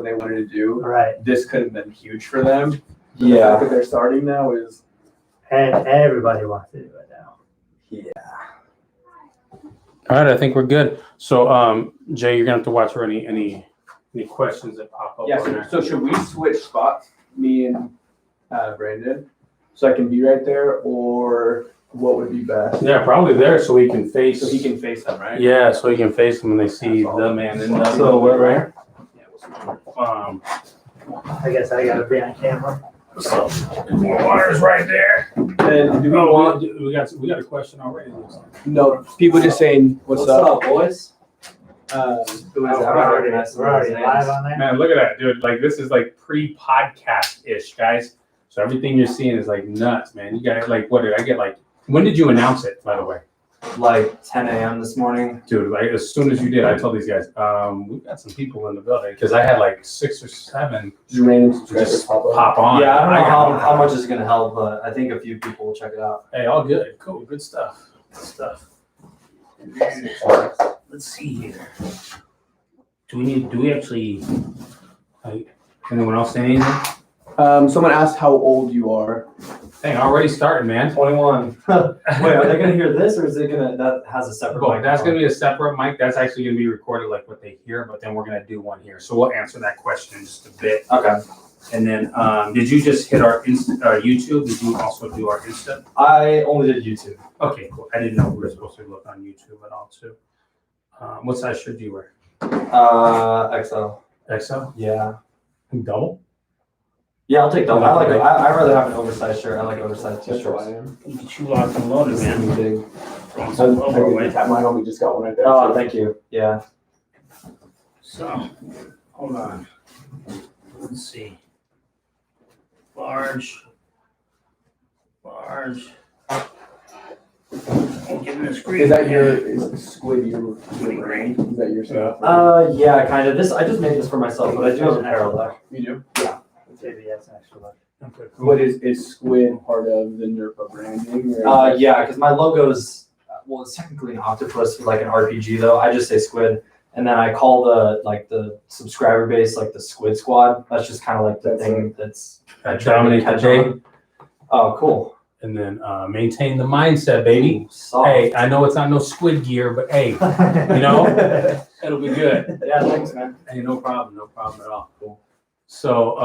something they wanted to do, right? this could have been huge for them. Yeah. The fact that they're starting now is. And everybody wants to do it now. Yeah. All right, I think we're good. So, Jay, you're gonna have to watch for any questions that pop up. Yeah. So should we switch spots, me and Brandon, so I can be right there, or what would be best? Yeah, probably there, so he can face. So he can face them, right? Yeah, so he can face them when they see the man in the. So we're right. I guess I gotta be on camera. So more water's right there. And do we want? We got a question already. No, people just saying, "What's up?" boys? We're already live on there. Man, look at that, dude. Like this is like pre-podcast-ish, guys. So everything you're seeing is like nuts, man. You got like, what did I get? Like, when did you announce it, by the way? Like 10 a.m. this morning. Dude, like as soon as you did, I told these guys, we've got some people in the building because I had like 6 or 7 Just random subscribers just pop up. pop on. Yeah, I don't know got how much is gonna help, but I think a few people will check it out. Hey, all good. Cool. Good stuff. Good stuff. And then, let's see here. Do we actually, like, anyone else say anything? Someone asked how old you are. Hey, already started, man. 21. Wait, are they gonna hear this, or is it gonna that has a separate? Well, that's microphone? gonna be a separate mic. That's actually gonna be recorded like what they hear, but then we're gonna do one here. So we'll answer that question in just a bit. Okay. And then, did you just hit our YouTube? Did you also do our Insta? I only did YouTube. Okay, cool. I didn't know we were supposed to look on YouTube at all too. What size shirt do you wear? XL. XL? Yeah. Double? Yeah, I'll take double. I'd rather have an oversized shirt. I like oversized That's t-shirts. who I am. You get you locked and loaded, This man. is big. From I some overweight. tap my homie just got one right there. Oh, thank you. Yeah. So, hold on. Let's see. Large. Oh, give me a screen. Is that is Squid your brain? Is that your stuff? Yeah, kind of. I just made this for myself, but I do have a parallel. You do? Maybe that's actually. Okay, What is Squid part of the Nerpah branding? Or Yeah, because my logo's it's technically an octopus, like an RPG though. I just say Squid, and then I call the subscriber base like the Squid Squad. That's just kind of like the That's thing that's dominate the day. Oh, cool. And then maintain the mindset, baby. Soft. Hey, I know it's not no squid gear, but hey, you know, it'll be good. Yeah, thanks, man. Hey, no problem at all. Cool. So,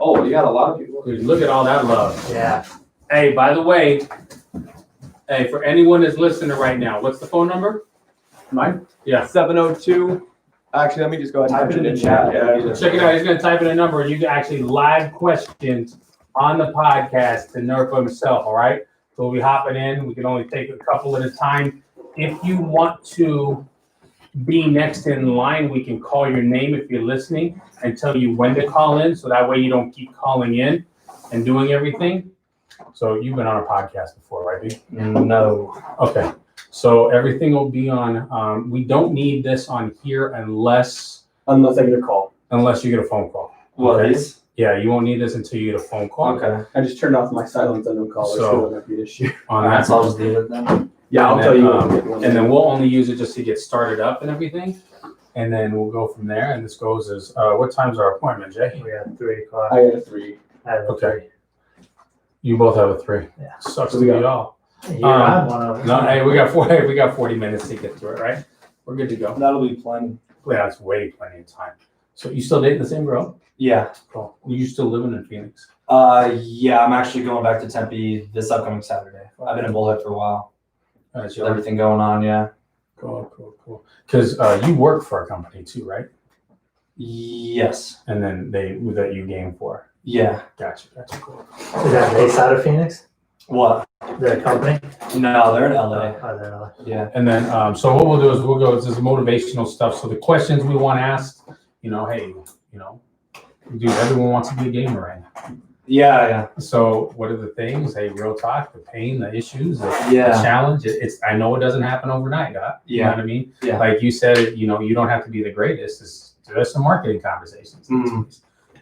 Oh, you got a lot of people. look at all that love. Yeah. Hey, by the way, hey, for anyone that's listening right now, what's the phone number? Mine? Yeah. 702. Actually, let me just go ahead and Type type it in in the chat. Yeah. Check it out. He's gonna type in a number, and you can actually live questions on the podcast to Nerpah himself. All right. So we'll be hopping in. We can only take a couple at a time. If you want to be next in line, we can call your name if you're listening and tell you when to call in, so that way you don't keep calling in and doing everything. So you've been on a podcast before, right, B? No. Okay. So everything will be on. We don't need this on here unless I get a call. you get a phone call. What Okay. is? Yeah, you won't need this until you get a phone call. Okay. I just turned off my silence on no callers, So- so that might be an issue. On Alright, that. so I'll just leave it then. Yeah, I'll And tell then, you. and then we'll only use it just to get started up and everything. And then we'll go from there. And this goes as what time's our appointment, Jay? We got 3 o'clock. I got a 3. I have a Okay. You both have a 3. Yeah. Sucks So to we be got- y'all. 3. I'm one of them. No, hey, we got 40 minutes to get through it, right? We're good to go. That'll be plenty. Yeah, it's way plenty of time. So you still dating the same girl? Yeah. Cool. You still living in Phoenix? Yeah, I'm actually going back to Tempe this upcoming Saturday. I've been in Bullhead for a while. That's With everything going on, yeah. Cool. Because you work for a company too, right? Yes. And then that you game for. Yeah. Gotcha. Cool. Is that based out of Phoenix? What? The company? No, they're in LA. Oh, they're not. Yeah. And then, so what we'll do is we'll go, this is motivational stuff. So the questions we want asked, hey, dude, everyone wants to be a gamer right now. Yeah. So what are the things? Hey, real talk, the pain, the issues, the Yeah. challenge. I know it doesn't happen overnight, God. You know what I mean? Yeah. Like you said, you don't have to be the greatest. There's some marketing conversations. Mhm.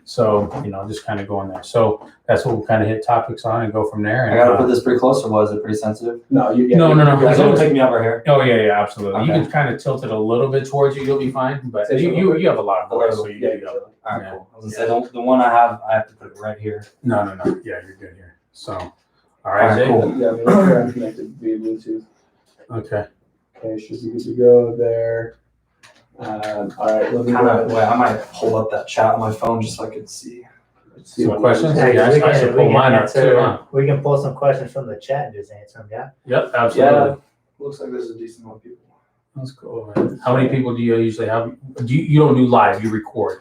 So, just kind of going there. So that's what we'll kind of hit topics on and go from there. I And, gotta put this pretty close, or was it pretty sensitive? No, you get No. Guys, don't take me out right here. Oh yeah, absolutely. You Okay. can kind of tilt it a little bit towards you. You'll be fine. But Say something. you have a lot of voice, so you Yeah, can go. All right, Yeah. cool. I was gonna say the one I have to put it right here. No. Yeah, you're good here. So, all All right, right, Jay. cool. Yeah, make sure I'm connected via Bluetooth. Okay. Okay, should be good to go there. All right, let me Kind of. go. Wait, I might pull up that chat on my phone just so I could see. Let's see Some what questions? numbers- Yeah, I should pull mine up too, huh? We can pull some questions from the chat and just answer them, yeah? Yep, absolutely. Yeah, looks like there's a decent amount of people. That's cool, man. How many people do you usually have? You don't do live, you record.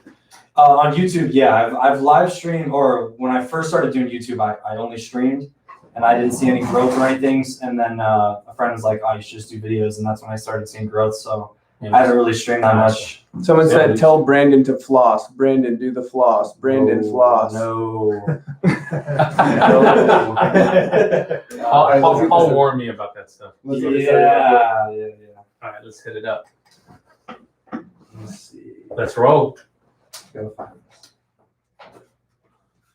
On YouTube, yeah, I've live streamed, or when I first started doing YouTube, I only streamed, and I didn't see any growth or anything. And then a friend was like, "Oh, you should just do videos," and that's when I started seeing growth. So I haven't really streamed that much. Someone Yeah. said, "Tell Brandon to floss. Brandon, do the floss. Brandon, floss." No. I'll warn me about that stuff. Yeah. All right, let's hit it up. Let's see. Let's roll. Go find this.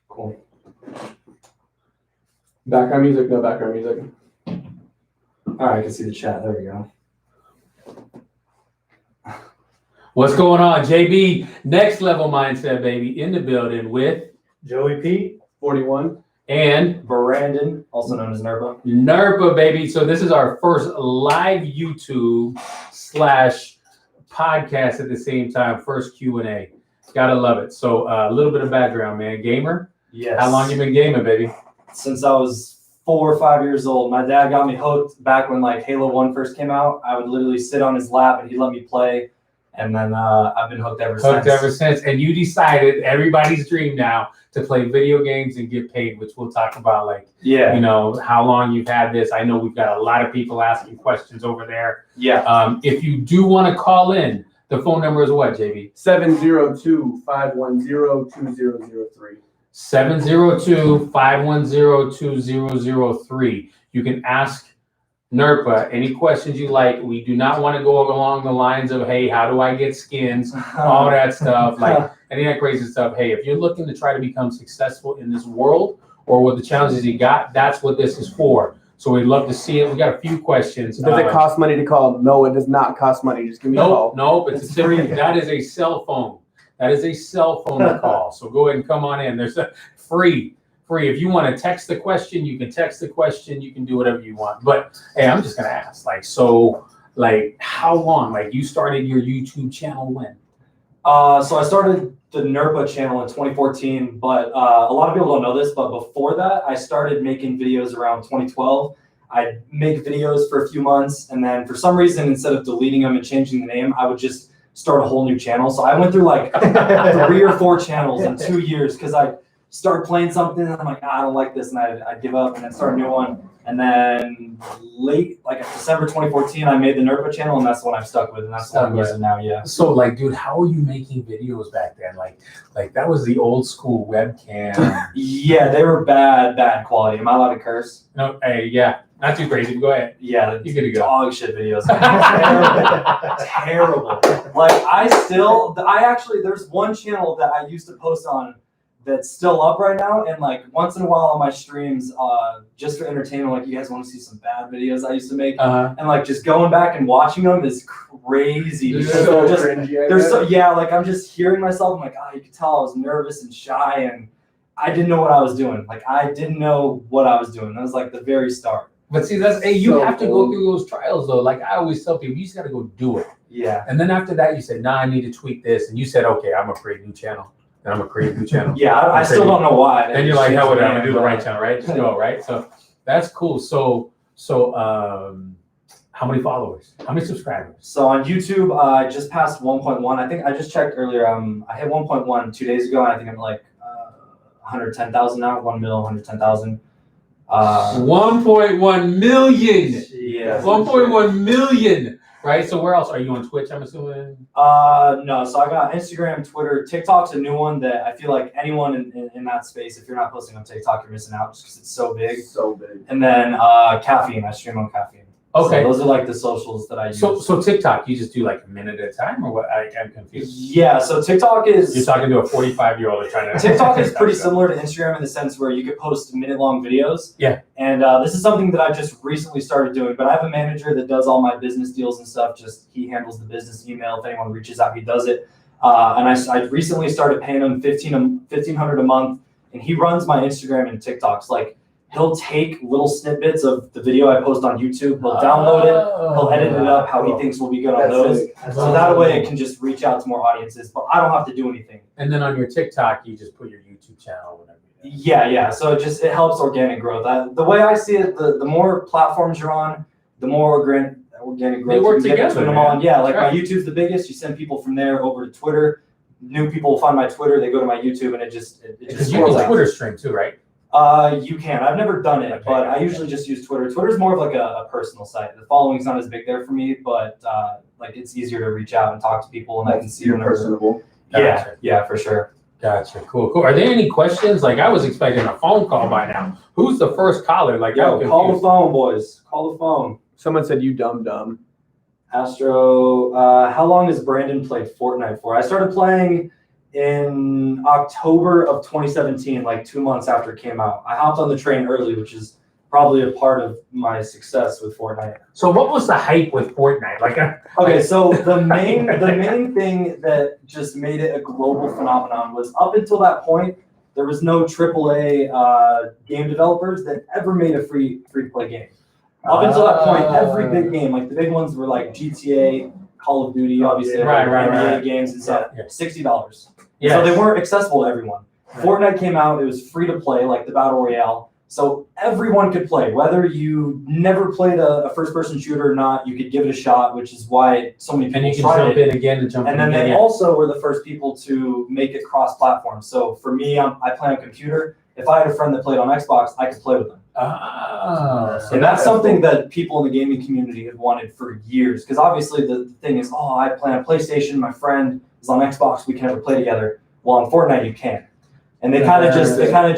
Cool. Background music, no background music. All right, I can see the chat. There we go. What's going on, JB? Next level mindset, baby, in the building with Joey P. 41. and Brandon, also known as Nerpah. Nerpah, baby. So this is our first live YouTube / podcast at the same time. First Q&A. Gotta love it. So a little bit of background, man. Gamer. Yes. How long you been gaming, baby? Since I was 4 or 5 years old. My dad got me hooked back when like Halo 1 first came out. I would literally sit on his lap and he'd let me play. And then I've been hooked ever since. And you decided everybody's dream now to play video games and get paid, which we'll talk about, like, Yeah. how long you've had this. I know we've got a lot of people asking questions over there. Yeah. If you do want to call in, the phone number is what, JB? 702-510-2003. 702-510-2003. You can ask Nerpah any questions you like. We do not want to go along the lines of, hey, how do I get skins? All that stuff, like any of that crazy stuff. Hey, if you're looking to try to become successful in this world or with the challenges you got, that's what this is for. So we'd love to see it. We got a few questions. Does it cost money to call? No, it does not cost money. Just give me a call. Nope, it's free. That is a cell phone. That is a cell phone to call. So go ahead and come on in. There's a free. If you want to text the question, you can text the question. You can do whatever you want. But hey, I'm just gonna ask. How long? Like, you started your YouTube channel when? So I started the Nerpah channel in 2014, but a lot of people don't know this, but before that, I started making videos around 2012. I'd make videos for a few months, and then for some reason, instead of deleting them and changing the name, I would just start a whole new channel. So I went through like 3 or 4 channels in 2 years because I started playing something and I'm like, I don't like this, and I'd give up and then start a new one. And then late, like December 2014, I made the Nerpah channel, and that's the one I've stuck with, and that's the one I'm using now. Yeah. So, like, dude, how were you making videos back then? Like that was the old school webcam. Yeah, they were bad quality. Am I allowed to curse? No, hey, yeah, not too crazy. Go ahead. Yeah, You gotta go. dog shit videos. Terrible. Like there's one channel that I used to post on that's still up right now, and like once in a while on my streams, just for entertainment, like, you guys want to see some bad videos I used to make, and like just going back and watching them is crazy. They're Because so just, cringy, I they're bet. so, yeah, like I'm just hearing myself. I'm like, you could tell I was nervous and shy, and I didn't know what I was doing. Like, I didn't know what I was doing. That was like the very start. But see, you So have to go through those trials though. Like, I always tell people, you just got to go do it. Yeah. And then after that, you said, nah, I need to tweak this. And you said, okay, I'm gonna create a new channel. And I'm gonna create a new channel. Yeah, I still don't know why. Then you're like, hell with it, I'm gonna do the right channel, right? Just go, right? So that's cool. So how many followers? How many subscribers? So on YouTube, I just passed 1.1. I think I just checked earlier. I hit 1.1 2 days ago, and I think I'm like 110,000 now. 1,110,000. 1.1 million. Yeah. 1.1 million. Right. So where else are you on Twitch? I'm assuming. No. So I got Instagram, Twitter, TikTok's a new one that I feel like anyone in that space, if you're not posting on TikTok, you're missing out just because it's so big. So big. And then Caffeine. I stream on Caffeine. Okay. So those are like the socials that I use. So TikTok, you just do like a minute at a time, or what? I am confused. Yeah, so TikTok is... You're talking to a 45-year-old trying to... TikTok is pretty similar to Instagram in the sense where you could post minute-long videos. Yeah. And this is something that I just recently started doing, but I have a manager that does all my business deals and stuff. Just he handles the business email. If anyone reaches out, he does it. And I recently started paying him $1,500 a month, and he runs my Instagram and TikToks. Like, he'll take little snippets of the video I post on YouTube. He'll download it. He'll edit it up how he thinks will be good on those. So that way it can just reach out to more audiences, but I don't have to do anything. And then on your TikTok, you just put your YouTube channel, whatever. Yeah. So it helps organic growth. The way I see it, the more platforms you're on, the more organic growth They work you can get together, between them man. all. Yeah, like Right. my YouTube's the biggest. You send people from there over to Twitter. New people find my Twitter. They go to my YouTube, and it just Because you rolls can out. Twitter stream too, right? You can. I've never done it, Okay, but I okay. usually just use Twitter. Twitter's more of like a personal site. The following's not as big there for me, but like it's easier to reach out and talk to people, and I can see You're whenever. personable. Yeah, for sure. Gotcha. Cool. Are there any questions? Like, I was expecting a phone call by now. Who's the first caller? Like, Yo, I'm call the confused. phone, boys. Call the phone. Someone said you dumb. Astro, how long has Brandon played Fortnite for? I started playing in October of 2017, like 2 months after it came out. I hopped on the train early, which is probably a part of my success with Fortnite. So what was the hype with Fortnite? Like, Okay, so the main thing that just made it a global phenomenon was up until that point, there was no AAA game developers that ever made a free to play game. Up until that point, every big game, like the big ones were like GTA, Call of Duty, obviously, Right, like NBA right. games and stuff, Yeah. $60. yeah. So they weren't accessible to everyone. Right. Fortnite came out, it was free to play, like the Battle Royale. So everyone could play, whether you never played a first-person shooter or not, you could give it a shot, which is why so many people And you can tried jump it. in again and jump And in then they again. also were the first people to make it cross-platform. So for me, I play on computer. If I had a friend that played on Xbox, I could play with them. So And that's something that people in the gaming community have wanted for years. Because obviously the thing is, oh, I play on PlayStation, my friend is on Xbox, we can never play together. Well, on Fortnite you can. And they kind of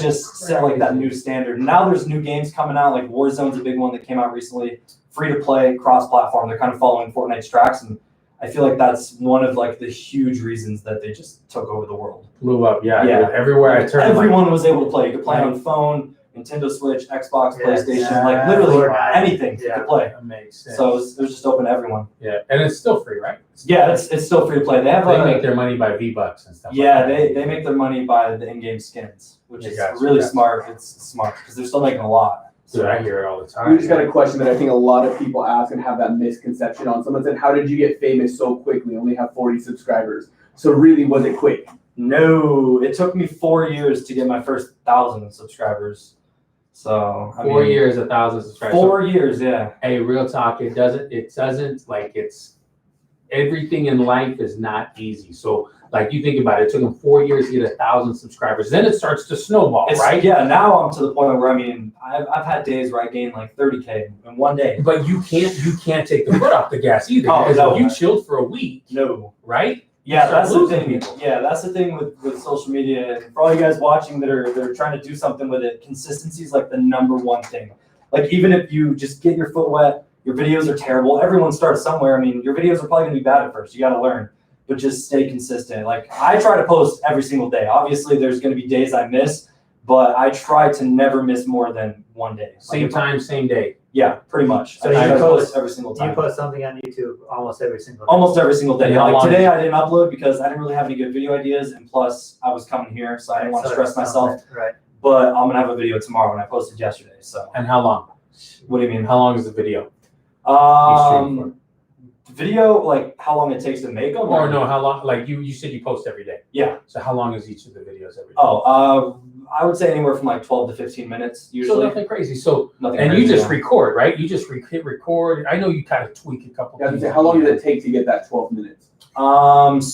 just set like that new standard. Now there's new games coming out, like Warzone's a big one that came out recently, free to play, cross-platform. They're kind of following Fortnite's tracks, and I feel like that's one of like the huge reasons that they just took over the world. blew up. Yeah. Yeah. Dude, everywhere I turned. Everyone was able to play. You could play on phone, Nintendo Switch, Xbox, Yeah, PlayStation, like yeah. literally Fortnite. anything you could play. That makes sense. So it was just open to everyone. yeah, and it's still free, right? Yeah, it's still free to play. They have They make their money by V-Bucks and stuff. yeah, like that. they make their money by the in-game skins, which is Gotcha, really gotcha. smart. It's smart because they're still making a lot. Dude, I hear it all the time. We just got a question that I think a lot of people ask and have that misconception on. Someone said, how did you get famous so quickly? Only have 40 subscribers. So really, was it quick? No, it took me 4 years to get my first 1,000 subscribers. So I 4 mean, years, 1,000 subscribers. 4 years, yeah. Hey, real talk. It doesn't like it's everything in life is not easy. So like you think about it, it took him 4 years to get 1,000 subscribers. Then it starts to snowball, right? Yeah, now I'm to the point where I mean, I've had days where I gained like 30K in one day. But you can't take the foot off the gas either. Oh, Because no. if you chilled for a week, No. right? Yeah, start that's the losing thing. people. Yeah, that's the thing with social media. And for all you guys watching that are trying to do something with it, consistency is like the number one thing. Like even if you just get your foot wet, your videos are terrible. Everyone starts somewhere. I mean, your videos are probably gonna be bad at first. You gotta learn, but just stay consistent. Like I try to post every single day. Obviously, there's gonna be days I miss, but I try to never miss more than one day. Same time, same day. Yeah, pretty much. So I try you to post- every single time. You post something on YouTube almost every single day. Almost every single day. And how Like long today, is it? I didn't upload because I didn't really have any good video ideas, and plus I was coming here, so I didn't want to So stress it's myself. something, Right. But I'm gonna have a video tomorrow, and I posted yesterday. So And how long? what do you mean? How long is the video? You stream Video like how long it takes to make them? Or no, how long? Like you said, you post every day. Yeah. So how long is each of the videos every day? Oh, I would say anywhere from like 12 to 15 minutes So usually. nothing crazy. So Nothing and crazy, you just yeah. record, right? You just hit record. I know you kind of tweak a couple. I was gonna things. say, how long did it take to get that 12 minutes?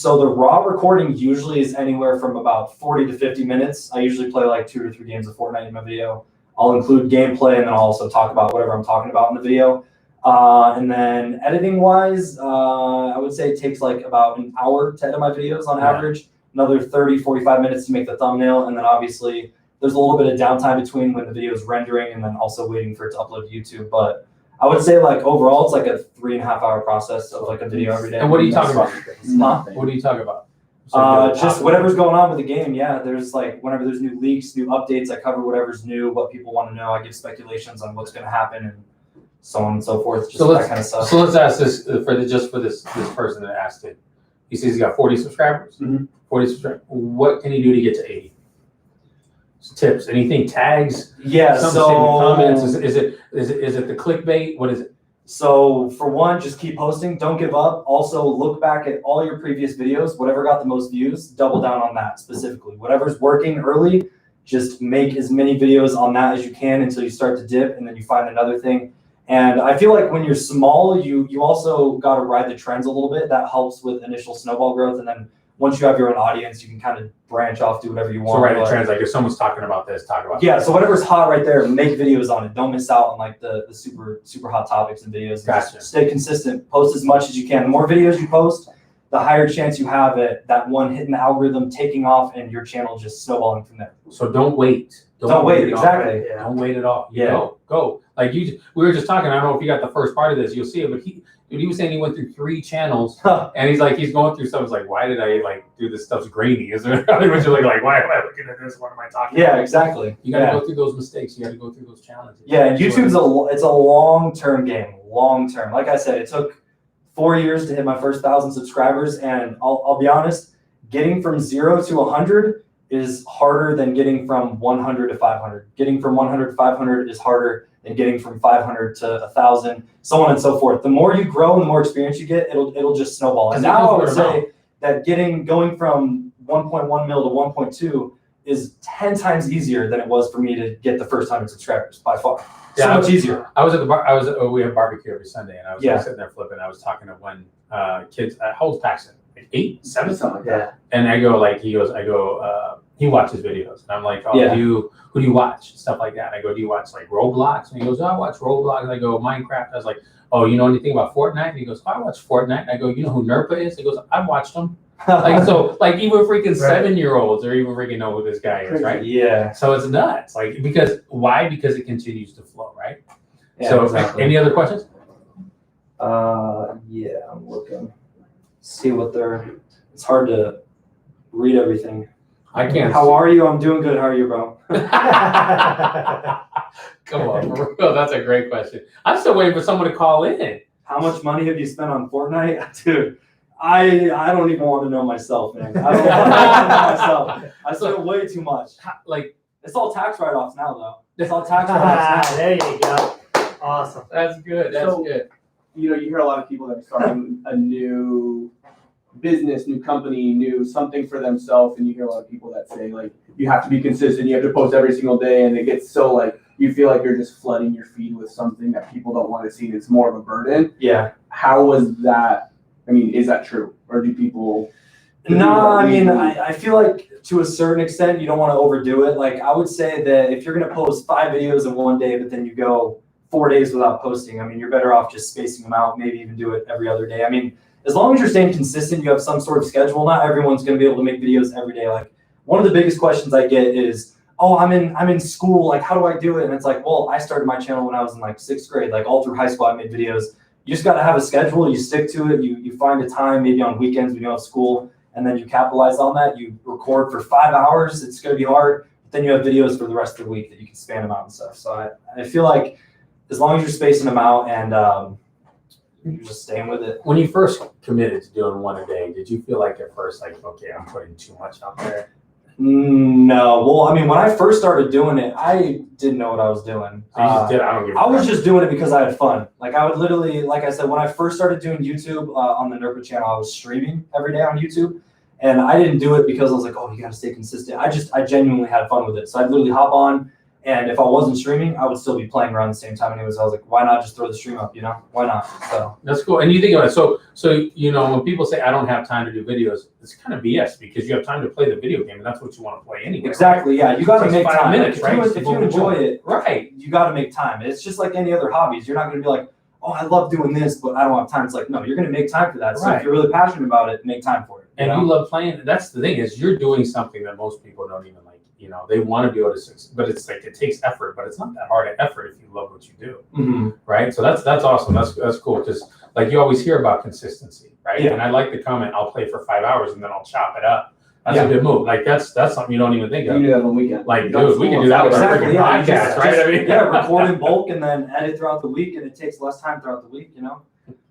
So the raw recording usually is anywhere from about 40 to 50 minutes. I usually play like 2 or 3 games of Fortnite in my video. I'll include gameplay and then I'll also talk about whatever I'm talking about in the video. And then editing wise, I would say it takes like about an hour to edit my videos on Yeah. average, another 30, 45 minutes to make the thumbnail. And then obviously there's a little bit of downtime between when the video is rendering and then also waiting for it to upload to YouTube. But I would say like overall, it's like a 3.5 hour process of like a video every day. And what are you talking about? Huh? What are you talking about? Just whatever's going on with the game. Yeah, there's like whenever there's new leaks, new updates, I cover whatever's new, what people want to know. I give speculations on what's going to happen and so on and so forth. Just that kind of stuff. So let's ask this for this person that asked it. He says he's got 40 subscribers. Mm-hmm. 40 subscribers. What can he do to get to 80? Tips, anything, tags? Yeah. Something in the comments. Is it the clickbait? What is it? So for one, just keep posting. Don't give up. Also, look back at all your previous videos. Whatever got the most views, double down on that specifically. Whatever's working early, just make as many videos on that as you can until you start to dip, and then you find another thing. And I feel like when you're small, you also got to ride the trends a little bit. That helps with initial snowball growth, and then once you have your own audience, you can kind of branch off, do whatever you want. So ride the trends, like if someone's talking about this, talk about yeah. So whatever's hot right there, make videos on it. Don't miss out on like the super hot topics and videos. Gotcha. Just stay consistent. Post as much as you can. The more videos you post, the higher chance you have at that one hitting the algorithm, taking off, and your channel just snowballing from there. So don't wait. Don't wait. It all, Exactly. right? Yeah. Don't wait at all. Yeah. Go. Like we were just talking. I don't know if you got the first part of this. You'll see it, but he was saying he went through 3 channels, and he's going through stuff. It's like, why did I like do this stuff's grainy? Is there other ones you're like, why am I looking at this? What am I talking about? Yeah, exactly. You got to go through those mistakes. You got to go through those challenges. Yeah, and YouTube's it's a long-term game. Long-term. Like I said, it took 4 years to hit my first 1,000 subscribers, and I'll be honest, getting from 0 to 100 is harder than getting from 100 to 500. Getting from 100 to 500 is harder than getting from 500 to 1,000, so on and so forth. The more you grow and the more experience you get, it'll just snowball. And now I would say that going from 1.1 mil to 1.2 is 10 times easier than it was for me to get the first 100 subscribers by far. So much easier. I was at the bar. We have barbecue every Sunday, and I was sitting there flipping. I was talking to one kids. How old's Paxton? Like 8, 7, something like that. And I go he watches videos, and I'm like, oh, who do you watch? Stuff like that. And I go, do you watch like Roblox? And he goes, oh, I watch Roblox. And I go, Minecraft. I was like, oh, you know anything about Fortnite? And he goes, oh, I watch Fortnite. And I go, you know who Nerpah is? He goes, I've watched him. Like even freaking 7-year-olds or even freaking know who this guy is, right? Yeah. So it's nuts. Like why? Because it continues to flow, right? Yeah, so exactly. Any other questions? Yeah, I'm looking. See what it's hard to read everything. I can't. How are you? I'm doing good. How are you, bro? Come on, for real. That's a great question. I'm still waiting for someone to call in. How much money have you spent on Fortnite? Dude, I don't even want to know myself, man. I don't want to know myself. I spent way too much. Like, it's all tax write-offs now, though. It's all tax write-offs now. There you go. Awesome. That's good. That's good. You hear a lot of people that are starting a new business, new company, new something for themselves, and you hear a lot of people that say like you have to be consistent, you have to post every single day, and it gets so like you feel like you're just flooding your feed with something that people don't want to see, and it's more of a burden. Yeah. How was that? I mean, is that true, or do people? No, I mean, I feel like to a certain extent you don't want to overdo it. Like I would say that if you're gonna post 5 videos in one day, but then you go 4 days without posting, I mean, you're better off just spacing them out. Maybe even do it every other day. I mean, as long as you're staying consistent, you have some sort of schedule. Not everyone's going to be able to make videos every day. Like one of the biggest questions I get is, oh, I'm in school. Like, how do I do it? And it's like, well, I started my channel when I was in like 6th grade. Like all through high school, I made videos. You just got to have a schedule. You stick to it. You find a time, maybe on weekends when you have school, and then you capitalize on that. You record for 5 hours. It's going to be hard. But then you have videos for the rest of the week that you can span them out and stuff. So I feel like as long as you're spacing them out and you're just staying with it. When you first committed to doing one a day, did you feel like at first, like, okay, I'm putting too much out there? No. Well, I mean, when I first started doing it, I didn't know what I was doing. So you just did it. I was just doing it because I had fun. Like I would literally, like I said, when I first started doing YouTube on the Nerpah channel, I was streaming every day on YouTube. And I didn't do it because I was like, oh, you got to stay consistent. I genuinely had fun with it. So I'd literally hop on. And if I wasn't streaming, I would still be playing around the same time anyways. I was like, why not just throw the stream up, Why not? So that's cool. And you think about it. So when people say I don't have time to do videos, it's kind of BS because you have time to play the video game and that's what you want to play anyway. Exactly. Right? Yeah. You got to make 5 time. minutes, right? If you enjoy it, right, you got to make time. It's just like any other hobbies. You're not going to be like, oh, I love doing this, but I don't have time. It's like, no, you're going to make time for that. So Right. if you're really passionate about it, make time for it. And you love playing. That's the thing is you're doing something that most people don't even like. You know, they want to be able to succeed, but it's like it takes effort, but it's not that hard an effort if you love what you do, right? So that's awesome. That's cool because like you always hear about consistency, right? Yeah. And I like the comment, I'll play for 5 hours and then I'll chop it up. That's a good move. Like that's something you don't even think You of. can do that on the weekend. Like, dude, we can do that with our freaking podcast, right? I mean, yeah, record in bulk and then edit throughout the week, and it takes less time throughout the week, you know?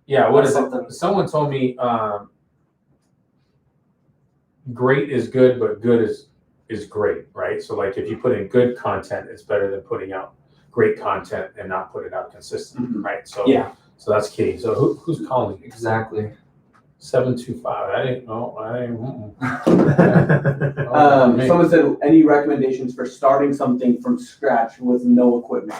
Yeah, what is Something. it? Someone told me great is good, but good is great, right? So like if you put in good content, it's better than putting out great content and not put it out consistently, right? So Yeah. So that's key. So who's calling? Exactly. 725. I didn't know. Someone said, any recommendations for starting something from scratch with no equipment?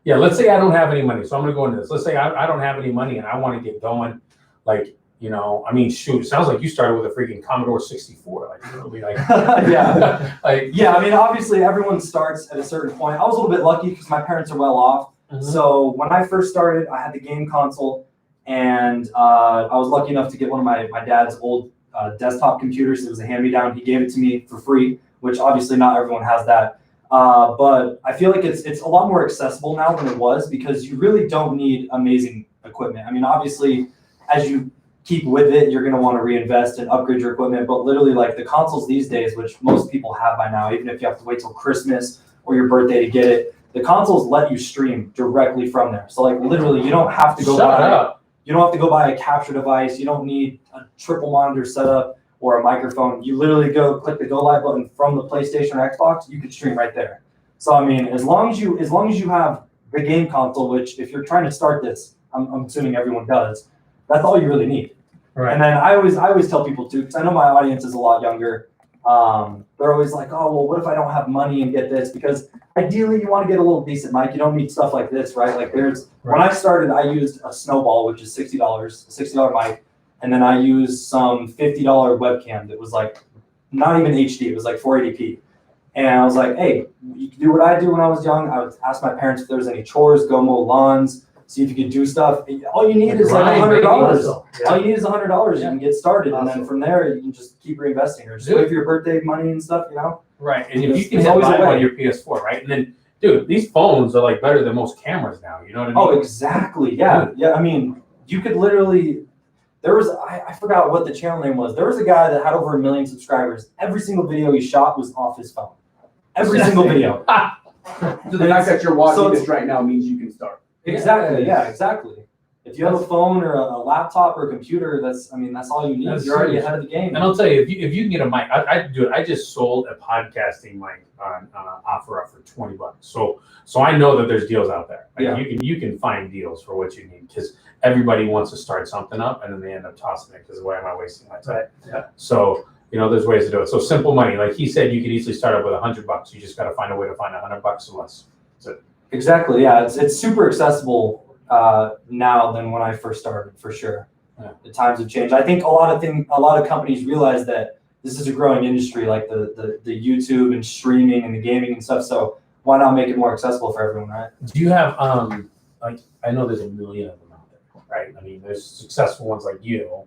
Yeah, let's say I don't have any money. So I'm going to go into this. Let's say I don't have any money and I want to get going. Like, you know, I mean, shoot, it sounds like you started with a freaking Commodore 64. Like, literally, like, yeah. like, Yeah, I mean, obviously everyone starts at a certain point. I was a little bit lucky because my parents are well off. So when I first started, I had the game console, and I was lucky enough to get one of my dad's old desktop computers. It was a hand-me-down. He gave it to me for free, which obviously not everyone has that. But I feel like it's a lot more accessible now than it was because you really don't need amazing equipment. I mean, obviously, as you keep with it, you're going to want to reinvest and upgrade your equipment. But literally, like the consoles these days, which most people have by now, even if you have to wait till Christmas or your birthday to get it, the consoles let you stream directly from there. So like literally, you don't have to go You don't have to go buy a capture device. You don't need a triple monitor setup or a microphone. You literally go click the go live button from the PlayStation or Xbox. You can stream right there. So I mean, as long as you have the game console, which if you're trying to start this, I'm assuming everyone does. That's all you really need. Right. And then I always tell people too, because I know my audience is a lot younger. They're always like, oh, well, what if I don't have money and get this? Because ideally you want to get a little decent mic. You don't need stuff like this, right? Like when I started, I used a Snowball, which is $60, a $60 mic. And then I used some $50 webcam that was like, not even HD. It was like 480p. And I was like, hey, you can do what I do when I was young. I would ask my parents if there was any chores, go mow lawns, see if you could do stuff. All you need is like $100. All you need is $100. You can get started, and then from there you can just keep reinvesting or just wait for your birthday money and stuff. You know. Right, and if you can always buy on your PS4, right? And then, dude, these phones are like better than most cameras now. You know what I mean? Oh, exactly. Yeah, yeah. I mean, you could literally. There was I forgot what the channel name was. There was a guy that had over 1 million subscribers. Every single video he shot was off his phone. Every single video. So the fact that you're watching this right now means you can start. Exactly. Yeah. Exactly. If you have a phone or a laptop or a computer, that's all you need. You're already ahead of the game. And I'll tell you, if you can get a mic, I just sold a podcasting mic on OfferUp for $20. So I know that there's deals out there. Like you can find deals for what you need because everybody wants to start something up and then they end up tossing it because why am I wasting my time? Right. Yeah. So there's ways to do it. So simple money, like he said, you could easily start up with $100. You just got to find a way to find $100 or less. That's it. Exactly. Yeah. It's super accessible now than when I first started, for sure. Yeah. The times have changed. I think a lot of companies realize that this is a growing industry, like the YouTube and streaming and the gaming and stuff. So why not make it more accessible for everyone, right? Do you have like I know there's a million of them out there, right? I mean, there's successful ones like you,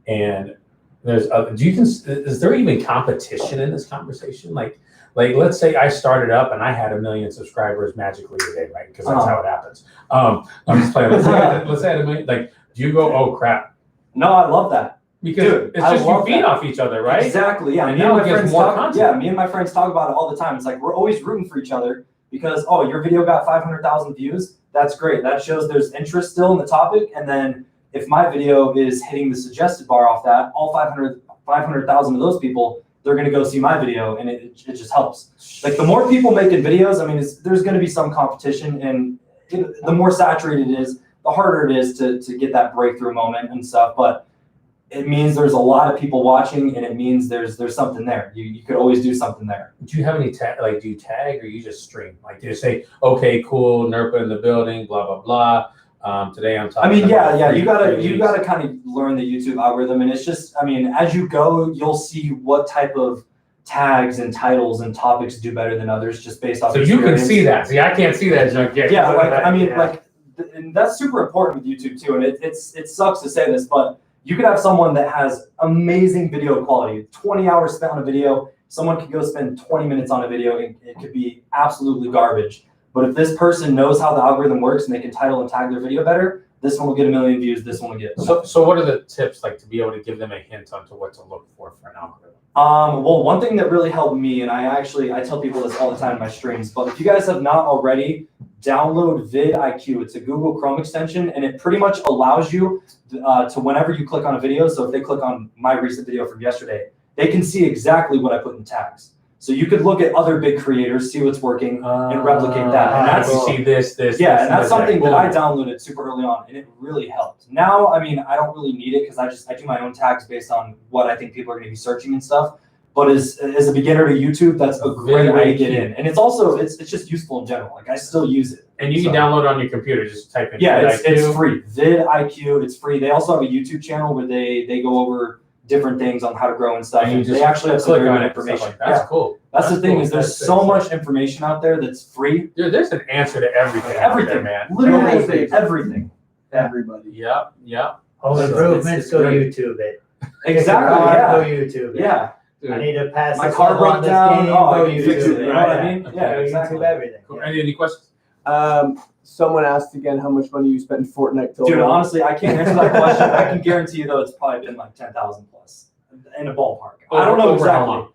and there's is there even competition in this conversation? Like let's say I started up and I had 1 million subscribers magically today, right? Because that's how it happens. I'm just playing. Let's say I had 1 million. Like, do you go, oh crap? No, I love that. Because it's just you feed off each other, right? Exactly. Yeah. And now it gets more content. Yeah. Me and my friends talk about it all the time. It's like we're always rooting for each other because your video got 500,000 views. That's great. That shows there's interest still in the topic. And then if my video is hitting the suggested bar off that, all 500,000 of those people, they're going to go see my video, and it just helps. Like the more people making videos, I mean, there's going to be some competition, and the more saturated it is, the harder it is to get that breakthrough moment and stuff. But it means there's a lot of people watching, and it means there's something there. You could always do something there. Do you have any do you tag or you just stream? Like, do you say, okay, cool, Nerpah in the building, blah blah blah. Today I'm talking. I mean, yeah. You gotta kind of learn the YouTube algorithm, and it's just, I mean, as you go, you'll see what type of tags and titles and topics do better than others, just based off. So experience. You can see that. See, I can't see that junk yet. Yeah, like and that's super important with YouTube too. And it sucks to say this, but you could have someone that has amazing video quality, 20 hours spent on a video. Someone could go spend 20 minutes on a video, and it could be absolutely garbage. But if this person knows how the algorithm works and they can title and tag their video better, this one will get 1 million views, this one will get. So what are the tips like to be able to give them a hint onto what to look for an algorithm? Well, one thing that really helped me, and I tell people this all the time in my streams, but if you guys have not already, download vidIQ. It's a Google Chrome extension, and it pretty much allows you to whenever you click on a video, so if they click on my recent video from yesterday, they can see exactly what I put in tags. So you could look at other big creators, see what's working, and replicate that. And that's see this. Yeah, and that's this, something that I boom. downloaded super early on, and it really helped. Now, I mean, I don't really need it because I do my own tags based on what I think people are going to be searching and stuff. But as a beginner to YouTube, that's a great way to get in, and it's also it's just useful in general. Like I still use it. And you can download it on your computer. Just type in. Yeah, vidIQ. it's free. vidIQ, it's free. They also have a YouTube channel where they go over different things on how to grow and stuff. And you just they actually have some click very on good it. information. Like, that's cool. That's the thing cool. is there's That's so sick. much information out there that's free. Dude, there's an answer to everything. out there, Everything, man. literally everything. Everybody. Yep. Home So improvements, it's go great. YouTube it. Exactly. Go Yeah. YouTube it. Yeah. I need to pass My this car level on broke this down. game, Oh, go I can fix YouTube it. You know right? what I mean? Go Yeah, exactly. YouTube everything. Cool. Yeah. Any questions? Someone asked again how much money you spent in Fortnite till Dude, now. honestly, I can't answer that question. I can guarantee you though, it's probably been like 10,000 plus in a ballpark. I don't know Over how exactly. long?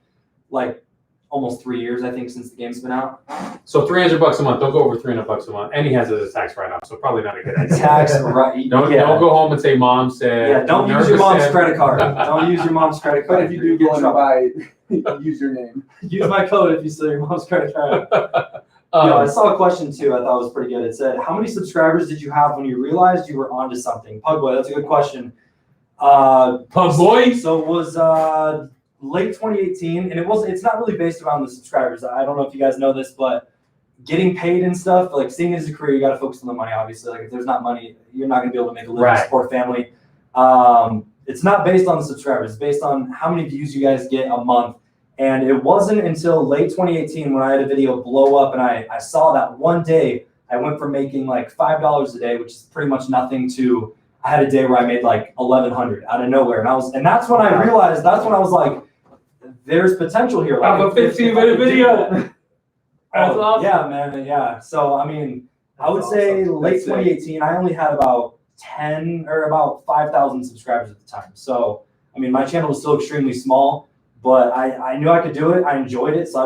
Like almost 3 years, I think, since the game's been out. So $300 a month. Don't go over $300 a month. And he has it as a tax write-off, so probably not a good idea. Tax, right? Don't go home and say mom said. Yeah, don't use your mom's said- credit card. Don't use your mom's credit card. But if you do go in to buy it, use your name. Use my code if you steal your mom's credit card. Yo, I saw a question too. I thought was pretty good. It said, "How many subscribers did you have when you realized you were onto something?" Pugboy, that's a good question. Pug boy. So it was late 2018, and it's not really based around the subscribers. I don't know if you guys know this, but getting paid and stuff, like seeing it as a career, you got to focus on the money. Obviously, like if there's not money, you're not gonna be able to make a living, Right. support family. It's not based on the subscribers. It's based on how many views you guys get a month. And it wasn't until late 2018 when I had a video blow up, and I saw that one day I went from making like $5 a day, which is pretty much nothing, to I had a day where I made like 1,100 out of nowhere, and that's when I realized. That's when I was like, "There's potential here." I have a 15-minute video. That's awesome. Yeah, man. Yeah. So I mean, I would say late That's sick. 2018, I only had about 5,000 subscribers at the time. So I mean, my channel was still extremely small. But I knew I could do it. I enjoyed it, so I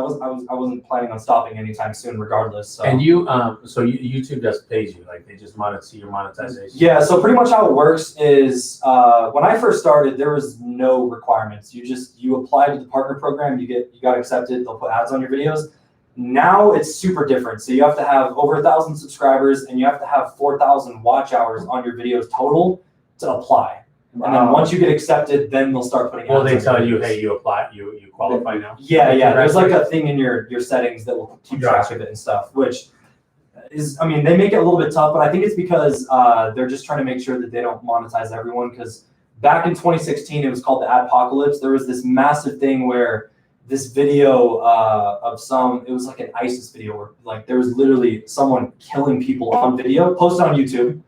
wasn't planning on stopping anytime soon, regardless. So. And YouTube just pays you, like they just see your monetization. Yeah, so pretty much how it works is when I first started, there was no requirements. You apply to the partner program, you got accepted. They'll put ads on your videos. Now it's super different. So you have to have over 1,000 subscribers, and you have to have 4,000 watch hours on your videos total to apply. And then once you get accepted, then they'll start putting ads. Well, they on tell your you, videos. hey, you apply, you qualify now. Yeah. There's like a thing in your settings that will keep track of it and stuff, which is, I mean, they make it a little bit tough, but I think it's because they're just trying to make sure that they don't monetize everyone. Because back in 2016, it was called the Adpocalypse. There was this massive thing where this video it was like an ISIS video where like there was literally someone killing people on video, posted on YouTube.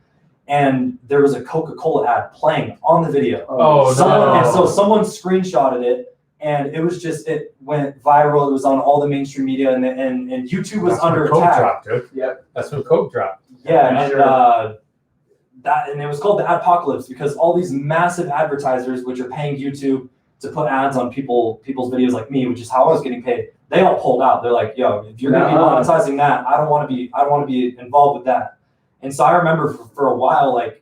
And there was a Coca-Cola ad playing on the video. And so someone screenshotted it, and it went viral. It was on all the mainstream media, and YouTube was under attack. Dropped, dude. Yep. That's when Coke dropped. Yeah, and it was called the Adpocalypse because all these massive advertisers, which are paying YouTube to put ads on people's videos like me, which is how I was getting paid, they all pulled out. They're like, "Yo, if you're gonna be monetizing that, I don't want to be involved with that." And so I remember for a while, like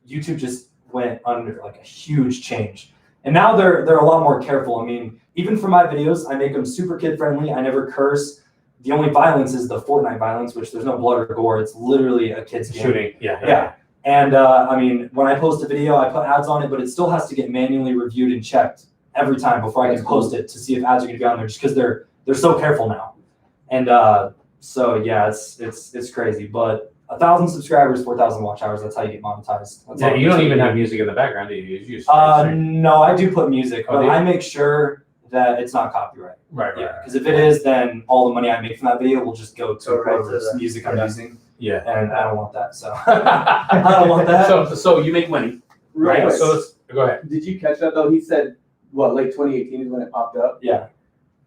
YouTube just went under like a huge change. And now they're a lot more careful. I mean, even for my videos, I make them super kid friendly. I never curse. The only violence is the Fortnite violence, which there's no blood or gore. It's literally a kid's game. Shooting. Yeah. And I mean, when I post a video, I put ads on it, but it still has to get manually reviewed and checked every time before I can post it to see if ads are going to be on there, just because they're so careful now. And so yeah, it's crazy. But 1,000 subscribers, 4,000 watch hours. That's how you get monetized. That's Yeah, you don't even have music in the background, do you? You just no, I do put music, but I make sure that it's not copyright. Right. Yeah, because if it is, then all the money I make from that video will just go to Go right to whoever's the- music I'm using. Yeah. and I don't want that. So I don't want that. So you make money, right? Right. So go ahead. Did you catch that though? He said, what, like 2018 is when it popped up? Yeah.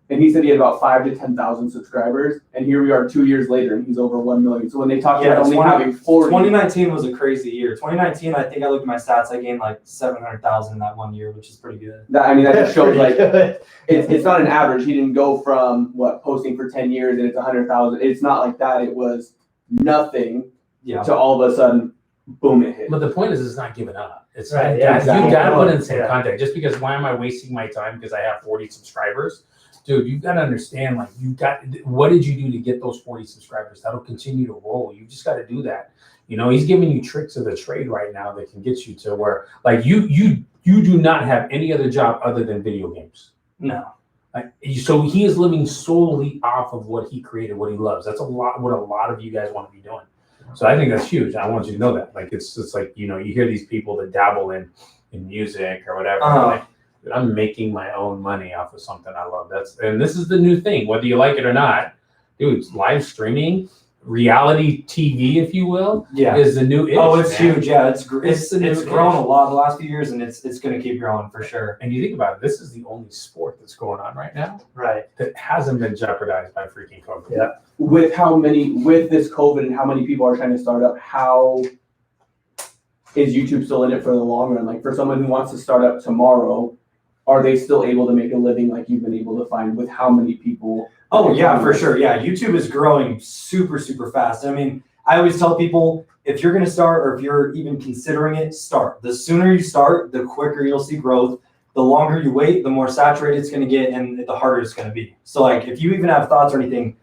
And he said he had about 5,000 to 10,000 subscribers, and here we are 2 years later, and he's over 1 million. So when they talked about only having 40, 2019 was a crazy year. 2019, I think I looked at my stats. I gained like 700,000 in that 1 year, which is pretty good. that just shows like Good. it's not an average. He didn't go from posting for 10 years and it's 100,000. It's not like that. It was nothing Yeah. to all of a sudden, boom, it hit. But the point is, it's not giving up. It's Right, like, yeah, guys, exactly. you got to put in some Yeah. content. Just because why am I wasting my time because I have 40 subscribers? Dude, you got to understand, like, what did you do to get those 40 subscribers? That'll continue to roll. You just got to do that. You know, he's giving you tricks of the trade right now that can get you to where, like, you do not have any other job other than video games. No. Like, so he is living solely off of what he created, what he loves. That's what a lot of you guys want to be doing. So I think that's huge. I want you to know that. Like, it's like, you know, you hear these people that dabble in music or whatever. Like, I'm making my own money off of something I love. And this is the new thing, whether you like it or not, dude. Live streaming, reality TV, if you will, is the new. It's man. huge. Yeah, it's the new grown ish. a lot the last few years, and it's going to keep growing for sure. And you think about it, this is the only sport that's going on right now Right. that hasn't been jeopardized by freaking COVID. Yeah. With this COVID and how many people are trying to start up, how is YouTube still in it for the long run? Like for someone who wants to start up tomorrow, are they still able to make a living like you've been able to find with how many people? Oh yeah, for sure. Yeah, YouTube is growing super, super fast. I mean, I always tell people, if you're going to start or if you're even considering it, start. The sooner you start, the quicker you'll see growth. The longer you wait, the more saturated it's going to get and the harder it's going to be. So like, if you even have thoughts or anything,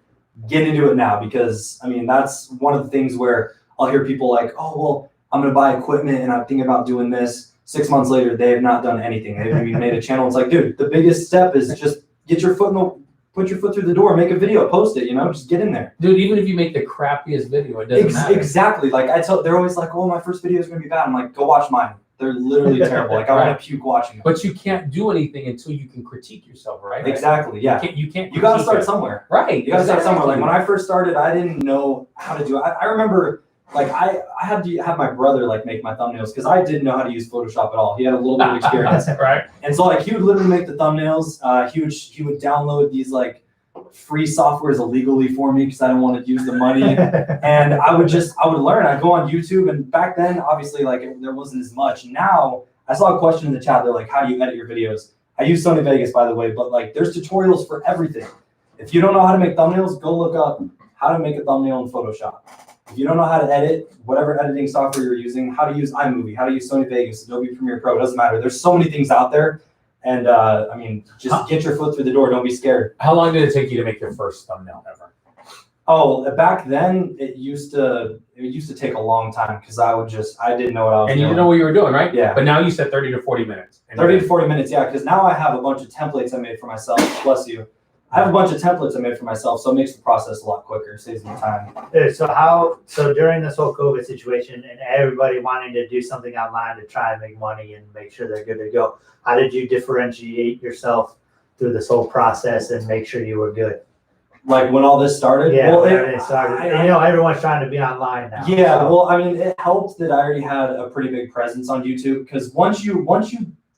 get into it now, because I mean, that's one of the things where I'll hear people like, oh, well, I'm going to buy equipment and I'm thinking about doing this. 6 months later, they have not done anything. They haven't even made a channel. It's like, dude, the biggest step is just put your foot through the door, make a video, post it, just get in there. Dude, even if you make the crappiest video, it doesn't matter. Exactly. Like they're always like, oh, my first video is going to be bad. I'm like, go watch mine. They're literally terrible. Like I want to puke watching them. But you can't do anything until you can critique yourself, right? Exactly. Yeah. You can't. You got to critique start it. somewhere. Right. You got to start somewhere. Like when I first started, I didn't know how to do it. I remember like I had to have my brother like make my thumbnails because I didn't know how to use Photoshop at all. He had a little bit of experience. Right. And so like he would literally make the thumbnails. He would download these like free softwares illegally for me because I didn't want to use the money. And I would learn. I'd go on YouTube, and back then obviously like there wasn't as much. Now I saw a question in the chat. They're like, how do you edit your videos? I use Sony Vegas, by the way, but like there's tutorials for everything. If you don't know how to make thumbnails, go look up how to make a thumbnail in Photoshop. If you don't know how to edit, whatever editing software you're using, how to use iMovie, how to use Sony Vegas, Adobe Premiere Pro, it doesn't matter. There's so many things out there. And I mean, just get your foot through the door. Don't be scared. How long did it take you to make your first thumbnail ever? Oh, back then it used to take a long time because I didn't know what I was doing. And you didn't know what you were doing, right? Yeah. But now you said 30 to 40 minutes. 30 to 40 minutes, yeah, because now I have a bunch of templates I made for myself. Bless you. I have a bunch of templates I made for myself, so it makes the process a lot quicker, saves me time. So during this whole COVID situation and everybody wanting to do something online to try and make money and make sure they're good to go, how did you differentiate yourself through this whole process and make sure you were good? Like when all this started? Yeah, well, when everything started. Everyone's trying to be online now. Yeah, so. well, I mean, it helped that I already had a pretty big presence on YouTube because once you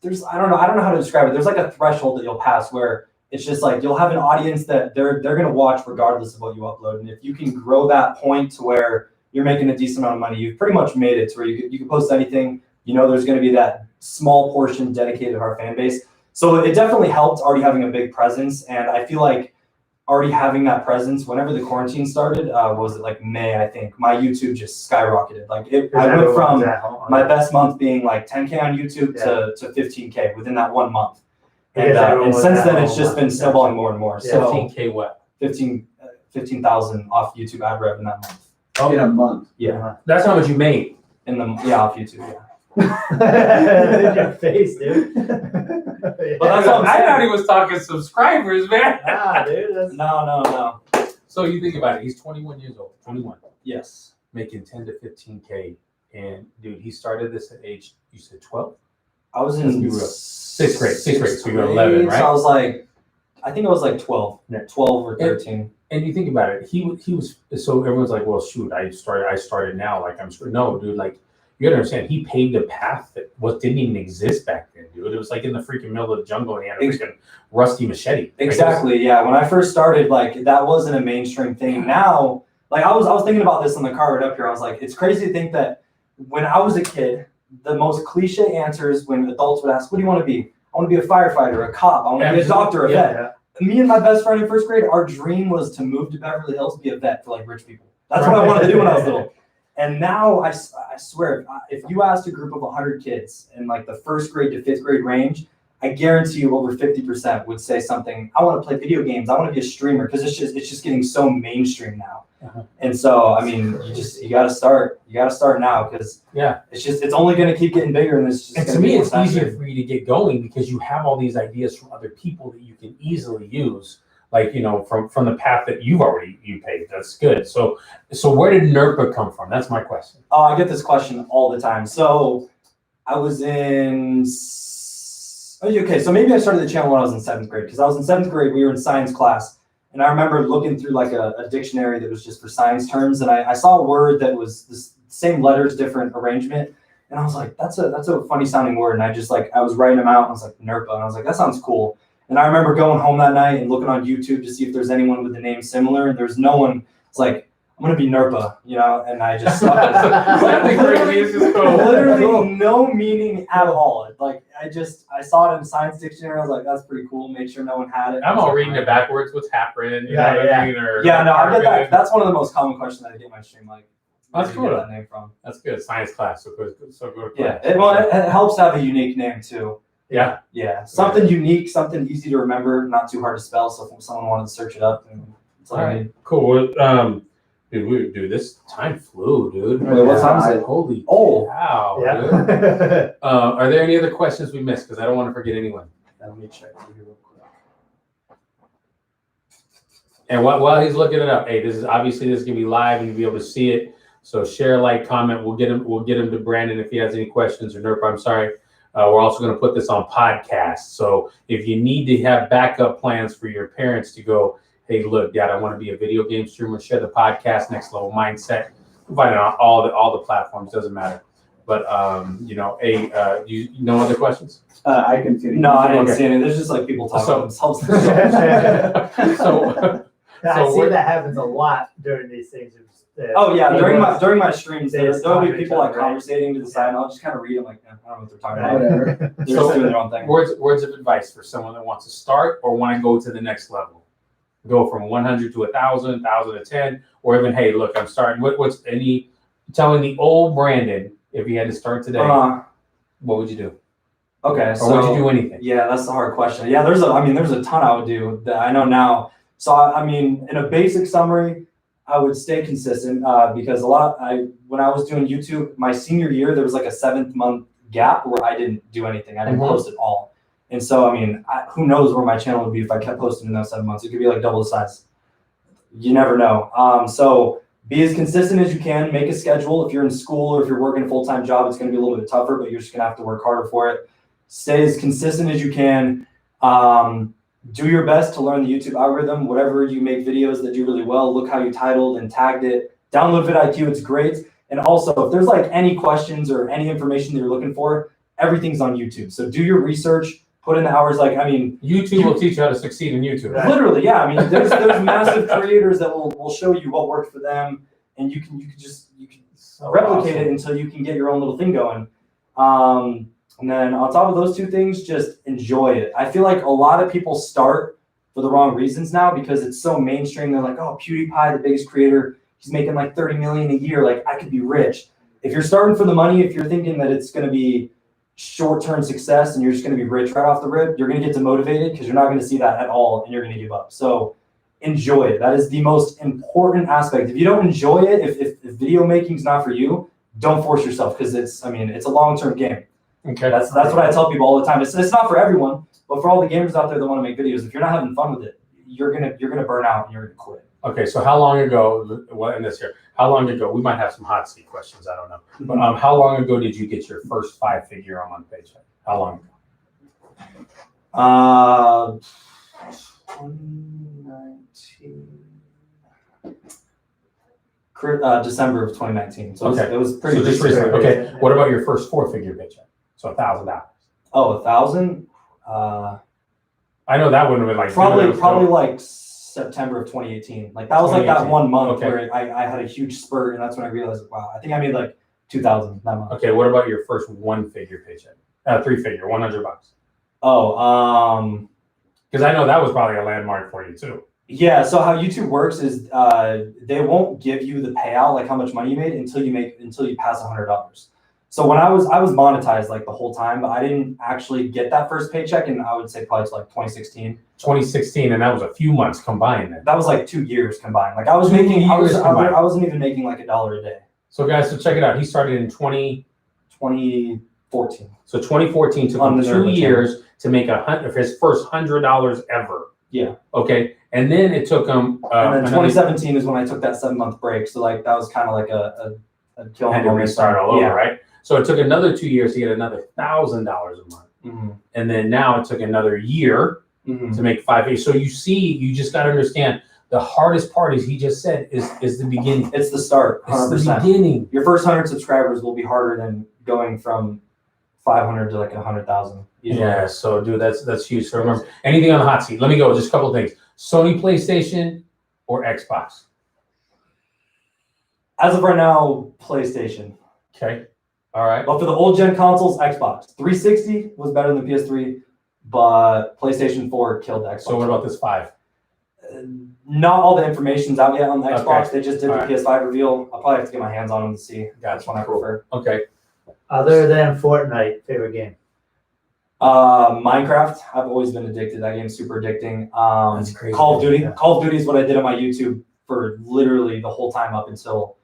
there's I don't know how to describe it. There's like a threshold that you'll pass where it's just like you'll have an audience that they're gonna watch regardless of what you upload. And if you can grow that point to where you're making a decent amount of money, you've pretty much made it to where you can post anything. There's gonna be that small portion dedicated to our fan base. So it definitely helped already having a big presence. And I feel like already having that presence, whenever the quarantine started, was it like May, I think, my YouTube just skyrocketed. Like I went from my best month being like 10K on YouTube to 15K within that 1 month. And since then, it's just been snowballing more and more. Yeah. So 15K what? 15,000 off YouTube ad rev in that month. Oh, in a month. Yeah. That's how much you made. Off YouTube, yeah. Your face, dude. But that's what I'm I saying. thought he was talking subscribers, man. Nah, dude. That's... No. So you think about it. He's 21 years old. 21. Yes. Making 10 to 15K. And dude, he started this at age, you said 12? I was Let's in be real. Sixth grade. So you were 11, right? So I was like, I think I was like 12 or 13. And you think about it, he was, so everyone's like, well, shoot, I started now, like I'm sure. No, dude, like you gotta understand, he paved a path that didn't even exist back then, dude. It was like in the freaking middle of the jungle and he had a freaking rusty machete. Exactly, yeah. When I first started, like that wasn't a mainstream thing. Now, like I was thinking about this in the car right up here. I was like, it's crazy to think that when I was a kid, the most cliche answers when adults would ask, what do you want to be? I want to be a firefighter, a cop, I want to be a doctor, a vet. Me and my best friend in first grade, our dream was to move to Beverly Hills, be a vet for like rich people. That's what I wanted to do when I was little. And now I swear, if you asked a group of 100 kids in like the first grade to fifth grade range, I guarantee you over 50% would say something, I want to play video games, I want to be a streamer, because it's just getting so mainstream now. And so, I mean, you got to start now, because it's only going to keep getting bigger, and it's just. And to me, it's easier for you to get going because you have all these ideas from other people that you can easily use, like from the path that you paved. That's good. So where did Nerpah come from? That's my question. I get this question all the time. So I was in. Okay, so maybe I started the channel when I was in 7th grade, because I was in 7th grade. We were in science class. And I remember looking through like a dictionary that was just for science terms, and I saw a word that was the same letters, different arrangement, and I was like, that's a funny sounding word, and I was writing them out, and I was like, Nerpah, and I was like, that sounds cool. And I remember going home that night and looking on YouTube to see if there's anyone with the name similar, and there's no one. It's like, I'm gonna be Nerpah, and I just literally no meaning at all. Like I saw it in science dictionary. I was like, that's pretty cool. Make sure no one had it. I'm all reading it backwards. What's happening? No, I get that. That's one of the most common questions that I get in my stream. Like, that's cool. Where did you get that name from? That's good. Science class. So good. Yeah. It helps to have a unique name too. Yeah. Yeah. Something unique, something easy to remember, not too hard to spell. So if someone wanted to search it up, it's all right. Cool. Dude, this time flew, dude. Wait, what time is it? Holy cow! Yeah. Are there any other questions we missed? Because I don't want to forget anyone. Let me check here real quick. And while he's looking it up, hey, this is gonna be live and you'll be able to see it. So share, like, comment. We'll get him to Brandon if he has any questions, or Nerpah. I'm sorry. We're also going to put this on podcast. So if you need to have backup plans for your parents to go, hey, look, Dad, I want to be a video game streamer. Share the podcast, Next Level Mindset. We'll find it on all the platforms. Doesn't matter. But no other questions? I continue. No, I didn't see any. There's just like people talking about themselves. I see that happens a lot during these things. Oh yeah, during my streams, there'll be people like conversating to the side, and I'll just kind of read them like, I don't know what they're talking about. Whatever. They're just doing their own thing. Words of advice for someone that wants to start or want to go to the next level. Go from 100 to 1,000, 1,000 to 10, or even, hey, look, I'm starting. What's telling the old Brandon, if he had to start today, what would you do? Okay, or would you do anything? Yeah, that's the hard question. Yeah, there's a ton I would do that I know now. So I mean, in a basic summary, I would stay consistent because when I was doing YouTube, my senior year, there was like a 7-month gap where I didn't do anything. I didn't post at all. And so, I mean, who knows where my channel would be if I kept posting in those 7 months. It could be like double the size. You never know. So be as consistent as you can. Make a schedule. If you're in school or if you're working a full-time job, it's going to be a little bit tougher, but you're just going to have to work harder for it. Stay as consistent as you can. Do your best to learn the YouTube algorithm. Whatever you make videos that do really well, look how you titled and tagged it. Download vidIQ. It's great. And also, if there's like any questions or any information that you're looking for, everything's on YouTube. So do your research. Put in the hours. YouTube will teach you how to succeed in YouTube. Literally, yeah. I mean, there's massive creators that will show you what worked for them, and you can replicate it until you can get your own little thing going. And then on top of those two things, just enjoy it. I feel like a lot of people start for the wrong reasons now because it's so mainstream. They're like, oh, PewDiePie, the biggest creator, he's making like 30 million a year. Like, I could be rich. If you're starting for the money, if you're thinking that it's going to be short-term success and you're just going to be rich right off the rip, you're going to get demotivated because you're not going to see that at all and you're going to give up. So enjoy it. That is the most important aspect. If you don't enjoy it, if video making is not for you, don't force yourself because it's a long-term game. Okay. That's what I tell people all the time. It's not for everyone, but for all the gamers out there that want to make videos, if you're not having fun with it, you're gonna burn out and you're gonna quit. Okay, so how long ago? Well, in this here, how long ago? We might have some hot seat questions. I don't know. But how long ago did you get your first 5-figure a month paycheck? How long 2019. December of 2019. So Okay. it was pretty So just recent. recently. Okay. What about your first 4-figure paycheck? So $1,000. Oh, 1,000? I know that wouldn't have been like Probably like September of 2018. Like that was like that 2018. 1 month Okay. where I had a huge spurt, and that's when I realized, wow, I think I made like 2,000 that month. Okay. What about your first 1-figure paycheck? 3-figure, $100. Oh, Because I know that was probably a landmark for you too. yeah. So how YouTube works is they won't give you the payout, like how much money you made, until you pass $100. So when I was monetized like the whole time, but I didn't actually get that first paycheck, and I would say probably to like 2016. 2016, and that was a few months combined then. That was like 2 years combined. Like I 2 wasn't years even making like $1 a day. So guys, so check it out. He started in 2014. So 2014 took On him the 2 Nerpah years to make his first $100 ever. Yeah. Okay, and then it took him. And then 2017 is when I took that 7-month break. So like that was kind of like a kill Had to moment. restart all over, Yeah. right? So it took another 2 years to get another $1,000 a month, Mm-hmm. and then now it took another year Mm-hmm. to make 5 figures. So you just got to understand the hardest part, as he just said, is the beginning. It's the start. 100%. It's the beginning. Your first 100 subscribers will be harder than going from 500 to like 100,000. Yeah. So dude, that's huge. So remember, anything on the hot seat? Let me go. Just a couple of things. Sony PlayStation or Xbox? As of right now, PlayStation. Okay. All right. But for the old gen consoles, Xbox. 360 was better than PS3, but PlayStation 4 killed the Xbox. So what about this 5? Not all the information's out yet on the Xbox. Okay. They just did All the right. PS5 reveal. I'll probably have to get my hands on them to see. Gotcha. That's one I prefer. Okay. Other than Fortnite, favorite game? Minecraft. I've always been addicted. That game's super addicting. That's crazy. Call of Duty. Yeah. Call of Duty is what I did on my YouTube for literally the whole time up until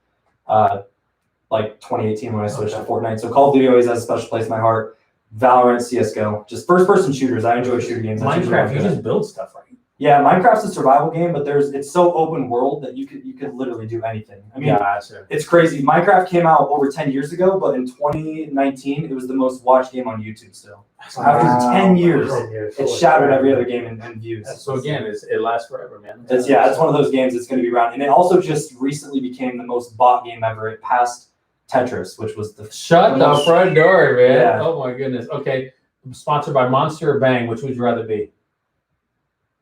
like 2018 when I switched to Fortnite. So Call of Duty always has a special place in my heart. Valorant, CS:GO, just first-person shooters. I enjoy shooter games. That's usually what Minecraft, I'm you good at. just build stuff, right? Yeah, Minecraft's a survival game, but it's so open world that you could literally do anything. I mean, Gotcha. it's crazy. Minecraft came out over 10 years ago, but in 2019, it was the most watched game on YouTube still. After 10 years, it shattered every other game in views. So again, it lasts forever, man. It's one of those games that's going to be around. And it also just recently became the most bought game ever. It passed Tetris, which was the Shut the front door, man. Yeah. Oh my goodness. Okay. Sponsored by Monster or Bang, which would you rather be?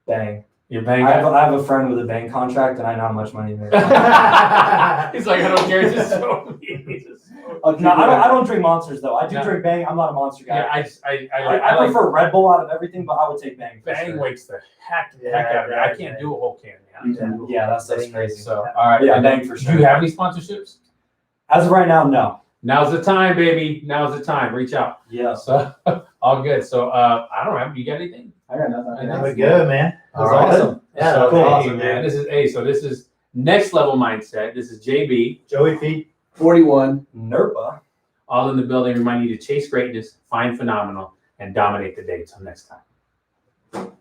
Bang. You're Bang I guy? have a friend with a Bang contract, and I know how much money he makes. He's like, I don't care. Just show me. No, I don't drink Monsters though. I do No. drink Bang. I'm not a Monster guy. Yeah, I prefer Red Bull out of everything, but I would take Bang. for Bang sure. wakes the heck Yeah, out of me. I right, can't man. do a whole can, man. Yeah, that's crazy. So, all right. Yeah, and Bang then, for Do sure. you have any sponsorships? As of right now, no. Now's the time, baby. Now's the time. Reach out. Yeah. So, all good. So, I don't know. You got anything? I got nothing. We're good, man. All right. Awesome. Yeah, So, that was hey, awesome, man. This is Next Level Mindset. This is JB. Joey P. 41. Nerpah. All in the building. Remind you to chase greatness, find phenomenal, and dominate the day. Till next time.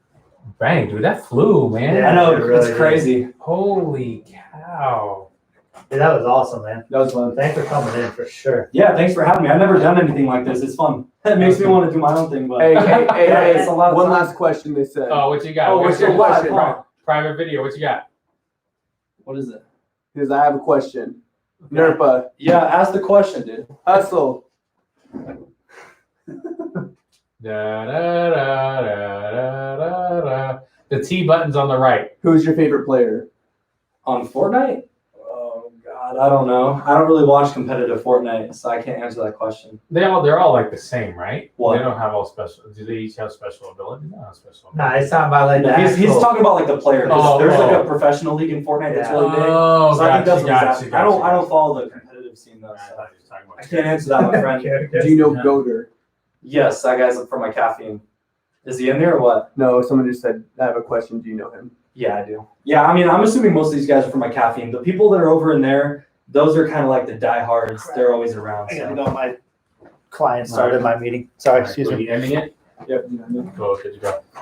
Bang, dude, that flew, man. Yeah. I know it really it's crazy. Holy cow. Dude, that was awesome, man. That was fun. Thanks for coming in for sure. Yeah, thanks for having me. I've never done anything like this. It's fun. It makes me want to do my own thing, but Hey, Yeah, it's a lot of one time. last question they said. Oh, what you got? Oh, what's your question? Private video. What you got? What is it? Because I have a question. Nerpah, Yeah, ask the question, dude. hustle. Da, da, da, da, da, da, da. The T button's on the right. Who's your favorite player? On Fortnite? Oh God, I don't know. I don't really watch competitive Fortnite, so I can't answer that question. They're all like the same, right? What? They don't have all special. Do they each have special abilities? They don't have special Nah, abilities. it's talking about like the He's actual- talking about like the player. 'Cause Oh, there's like oh. a professional league in Fortnite that's Yeah. really big. Oh, So I think that's what he's gotcha, asking. I don't follow the competitive scene though. I So thought you were talking about I can't answer that, my friend. Okay, okay. Do you know Yeah. Goater? Yes, that guy's up for my caffeine. Is he in there or what? No, someone just said, I have a question. Do you know him? Yeah, I do. Yeah, I mean, I'm assuming most of these guys are for my caffeine. The people that are over in there, those are kind of like the diehards. They're always around. I gotta So. go. My client started my meeting. Sorry, All right, excuse so me. you ending it? Yep. Go, good to go.